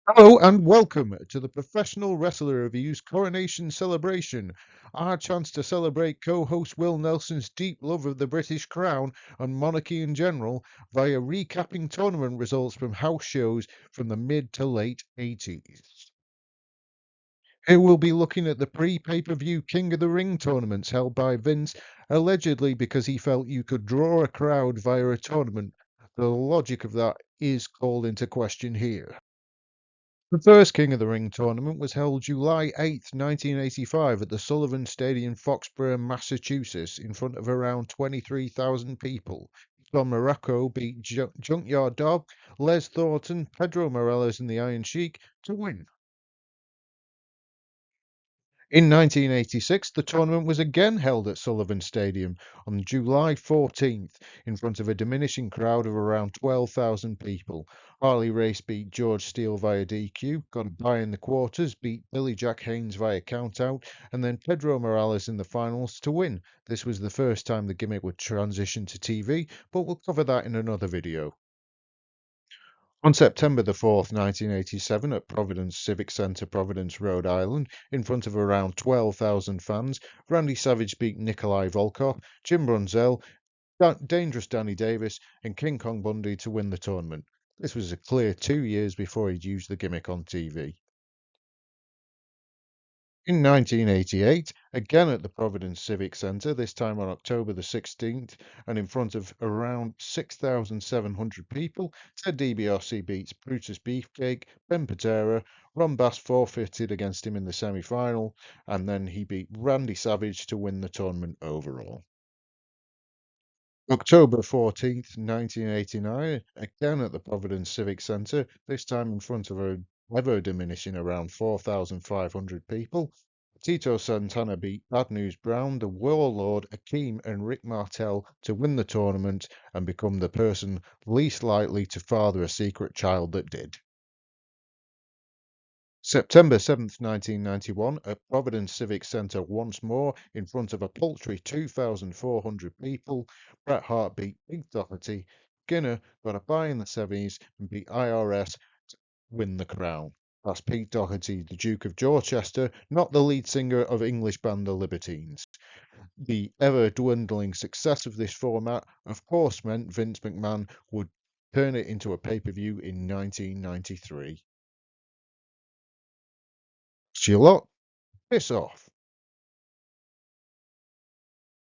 Hello and welcome to the Professional Wrestler Review's Coronation Celebration, our chance to celebrate co-host Will Nelson's deep love of the British Crown and monarchy in general via recapping tournament results from house shows from the mid to late 80s. Here we'll be looking at the pre-pay-per-view King of the Ring tournaments held by Vince, allegedly because he felt you could draw a crowd via a tournament. The logic of that is called into question here. The first King of the Ring tournament was held July 8th, 1985 at the Sullivan Stadium, Foxborough, Massachusetts, in front of around 23,000 people. Don Morocco beat Junkyard Dog, Les Thornton, Pedro Morales and the Iron Sheik to win. In 1986, the tournament was again held at Sullivan Stadium on July 14th in front of a diminishing crowd of around 12,000 people. Harley Race beat George Steele via DQ, got a bye in the quarters, beat Billy Jack Haynes via countout, and then Pedro Morales in the finals to win. This was the first time the gimmick would transition to TV, but we'll cover that in another video. On September the 4th, 1987, at Providence Civic Center, Providence, Rhode Island, in front of around 12,000 fans, Randy Savage beat Nikolai Volkov, Jim Brunzell, Dangerous Danny Davis, and King Kong Bundy to win the tournament. This was a clear 2 years before he'd used the gimmick on TV. In 1988, again at the Providence Civic Center, this time on October the 16th, and in front of around 6,700 people, Ted DiBiase beats Brutus Beefcake, Ben Patera, Ron Bass forfeited against him in the semi-final, and then he beat Randy Savage to win the tournament overall. October 14th, 1989, again at the Providence Civic Center, this time in front of a ever diminishing around 4,500 people. Tito Santana beat Bad News Brown, the Warlord, Akeem, and Rick Martel to win the tournament and become the person least likely to father a secret child that did. September 7th, 1991, at Providence Civic Center once more, in front of a paltry 2,400 people, Bret Hart beat Big Doherty. Skinner got a bye in the semis and beat IRS to win the crown. That's Pete Doherty, the Duke of Dorchester, not the lead singer of English band The Libertines. The ever-dwindling success of this format, of course, meant Vince McMahon would turn it into a pay-per-view in 1993. See you lot. Piss off.